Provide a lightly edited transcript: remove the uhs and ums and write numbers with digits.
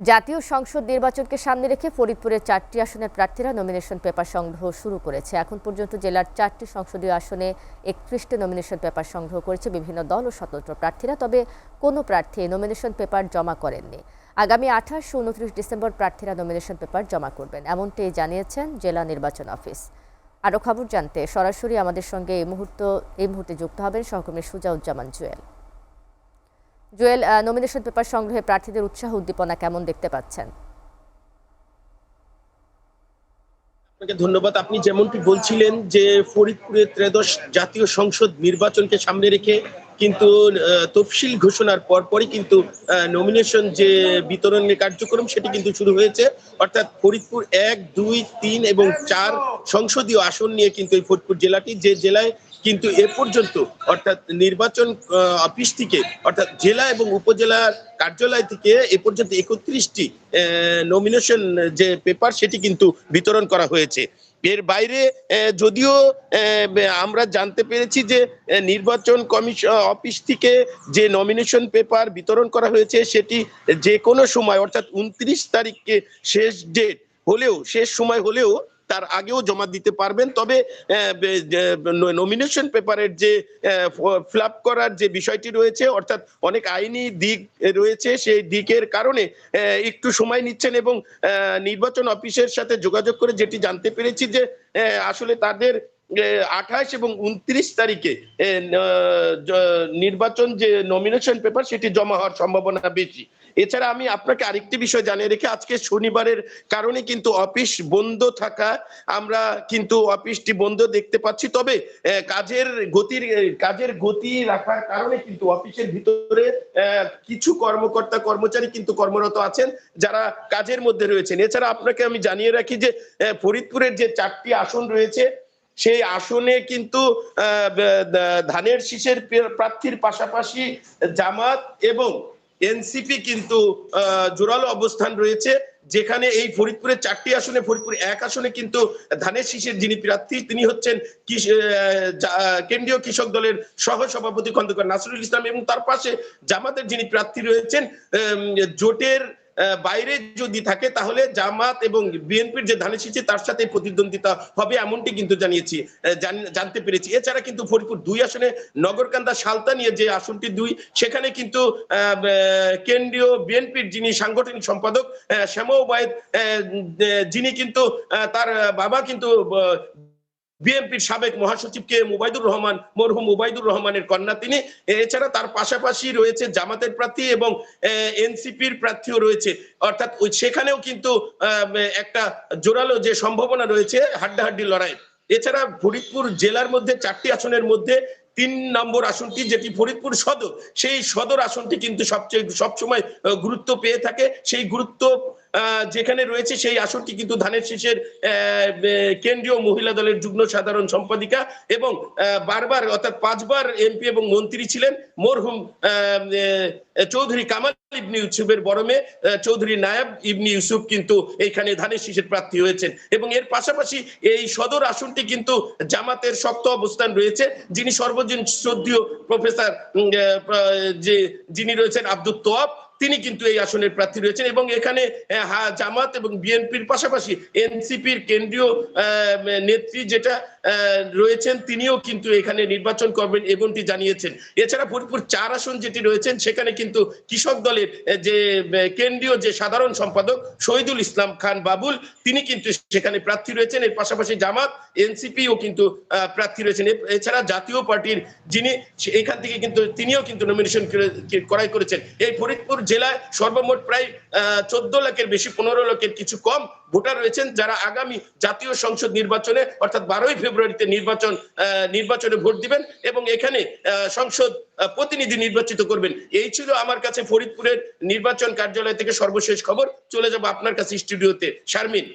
জাতীয় সংসদ নির্বাচনকে সামনে রেখে ফরিদপুরের 4টি আসনের প্রার্থীরা নমিনেশন পেপার সংগ্রহ শুরু করেছে। এখন পর্যন্ত জেলার 4টি সংসদীয় আসনে 31টি নমিনেশন পেপার সংগ্রহ করেছে বিভিন্ন দল ও স্বতন্ত্র প্রার্থীরা। তবে কোনো প্রার্থী নমিনেশন পেপার জমা করেননি। আগামী 28 ও 29 ডিসেম্বর প্রার্থীরা নমিনেশন পেপার জমা করবেন, এমনটি জানিয়েছেন জেলা নির্বাচন অফিস। আরও খবর জানতে সরাসরি আমাদের সঙ্গে এই মুহূর্তে যুক্ত হবেন সহকর্মী সুজাউজ্জামান জুয়েল। জুয়েল, নমিনেশন পেপার সংগ্রহে প্রার্থীদের উৎসাহ উদ্দীপনা কেমন দেখতে পাচ্ছেন? আপনাকে ধন্যবাদ। আপনি যেমনটি বলছিলেন যে ফরিদপুরের ত্রয়োদশ জাতীয় সংসদ নির্বাচনকে সামনে রেখে কিন্তু তফসিল ঘোষণার পরপরই কিন্তু নমিনেশন যে বিতরণের কার্যক্রম সেটি কিন্তু শুরু হয়েছে। অর্থাৎ ফরিদপুর 1, 2, 3 এবং 4 সংসদীয় আসন নিয়ে কিন্তু এই ফরিদপুর জেলাটি, যে জেলায় কিন্তু এ পর্যন্ত অর্থাৎ নির্বাচন অফিস থেকে অর্থাৎ জেলা এবং উপজেলার কার্যালয় থেকে এ পর্যন্ত 31টি নমিনেশন যে পেপার সেটি কিন্তু বিতরণ করা হয়েছে। এর বাইরে যদিও আমরা জানতে পেরেছি যে নির্বাচন কমিশন অফিস থেকে যে নমিনেশন পেপার বিতরণ করা হয়েছে সেটি যে কোনো সময় অর্থাৎ 29 তারিখকে শেষ সময় হলেও তার আগেও জমা দিতে পারবেন। তবে নমিনেশন পেপারের যে ফিল আপ করার যে বিষয়টি রয়েছে, অর্থাৎ অনেক আইনি দিক রয়েছে, সেই দিকের কারণে একটু সময় নিচ্ছেন এবং নির্বাচন অফিসের সাথে যোগাযোগ করে যেটি জানতে পেরেছি যে আসলে তাদের 28 এবং 29 তারিখে নির্বাচন যে নমিনেশন পেপার সেটি জমা হওয়ার সম্ভাবনা বেশি। এছাড়া আমি আপনাকে আরেকটি বিষয় জানিয়ে রেখে, আজকে শনিবারের কারণে কিন্তু অফিস বন্ধ থাকা, আমরা কিন্তু অফিসটি বন্ধ দেখতে পাচ্ছি। তবে কাজের গতি রাখার কারণে কিন্তু অফিসের ভিতরে কিছু কর্মকর্তা কর্মচারী কিন্তু কর্মরত আছেন যারা কাজের মধ্যে রয়েছেন। এছাড়া আপনাকে আমি জানিয়ে রাখি যে ফরিদপুরের যে 4টি আসন রয়েছে সেই আসনে কিন্তু ধানের শীষের প্রার্থীর পাশাপাশি জামাত এবং এনসিপি কিন্তু জোরালো অবস্থান রয়েছে। যেখানে এই ফরিদপুরের 4টি আসনে ফরিদপুর 1 আসনে কিন্তু ধানের শীষের যিনি প্রার্থী তিনি হচ্ছেন কেন্দ্রীয় কৃষক দলের সহ সভাপতি খন্দকার নাসিরুল ইসলাম, এবং তার পাশে জামাতের যিনি প্রার্থী রয়েছেন জোটের বাইরে যদি থাকে তাহলে জামাত এবং বিএনপির যে ধানের শীষে তার সাথে প্রতিদ্বন্দ্বিতা হবে, এমনটি কিন্তু জানতে পেরেছি। এছাড়া কিন্তু ফরিদপুর 2 আসনে নগরকান্দা সালতানিয়া যে আসনটি 2, সেখানে কিন্তু কেন্দ্রীয় বিএনপির যিনি সাংগঠনিক সম্পাদক শ্যামা ওবায়েদ, যিনি কিন্তু তার বাবা কিন্তু বিএনপির সাবেক মহাসচিব কে মরহুম মুবাইদুর রহমানের কন্যা তিনি। এছাড়া তার পাশাপাশি রয়েছে জামাতের প্রার্থী এবং এনসিপির প্রার্থীও রয়েছে। অর্থাৎ সেখানেও কিন্তু একটা জোরালো যে সম্ভাবনা রয়েছে হাড্ডাহাড্ডি লড়াই। এছাড়া ফরিদপুর জেলার মধ্যে 4টি আসনের মধ্যে 3 নম্বর আসনটি যেটি ফরিদপুর সদর, সেই সদর আসনটি কিন্তু সবসময় গুরুত্ব পেয়ে থাকে। সেই গুরুত্ব যেখানে রয়েছে সেই আসনটি কিন্তু ধানের শীষের কেন্দ্রীয় মহিলা দলের যুগ্ম সাধারণ সম্পাদিকা এবং বারবার অর্থাৎ 5 বার এমপি এবং মন্ত্রী ছিলেন মরহুম চৌধুরী কামাল ইবনে ইউসুফের বড় মেয়ে চৌধুরী নায়াব ইবনে ইউসুফ কিন্তু এইখানে ধানের শীষের প্রার্থী হয়েছেন। এবং এর পাশাপাশি এই সদর আসনটি কিন্তু জামাতের শক্ত অবস্থান রয়েছে, যিনি সর্বজন শ্রদ্ধেয় প্রফেসর যিনি রয়েছেন আব্দুল তোয়াব, তিনি কিন্তু এই আসনের প্রার্থী রয়েছেন। এবং এখানে জামাত এবং বিএনপির পাশাপাশি এনসিপির কেন্দ্রীয় নেত্রী যেটা রয়েছেন তিনিও কিন্তু এখানে নির্বাচন করবেন এমনটি জানিয়েছেন। এছাড়া ফরিদপুর 4 আসন যেটি রয়েছেন সেখানে কিন্তু কৃষক দলের যে কেন্দ্রীয় যে সাধারণ সম্পাদক শহীদুল ইসলাম খান বাবুল, তিনি কিন্তু সেখানে প্রার্থী রয়েছেন। এর পাশাপাশি জামাত এনসিপিও কিন্তু প্রার্থী রয়েছেন। এছাড়া জাতীয় পার্টির যিনি এখান থেকে কিন্তু তিনিও কিন্তু নমিনেশন ক্রয় করেছেন। এই ফরিদপুর জেলায় সর্বমোট প্রায় 14 লাখের বেশি, 15 লাখের কিছু কম ভোটার রয়েছেন যারা আগামী জাতীয় সংসদ নির্বাচনে অর্থাৎ 12ই ফেব্রুয়ারিতে নির্বাচনে ভোট দিবেন এবং এখানে সংসদ প্রতিনিধি নির্বাচিত করবেন। এই ছিল আমার কাছে ফরিদপুরের নির্বাচন কার্যালয় থেকে সর্বশেষ খবর। চলে যাব আপনার কাছে স্টুডিওতে। শারমিন।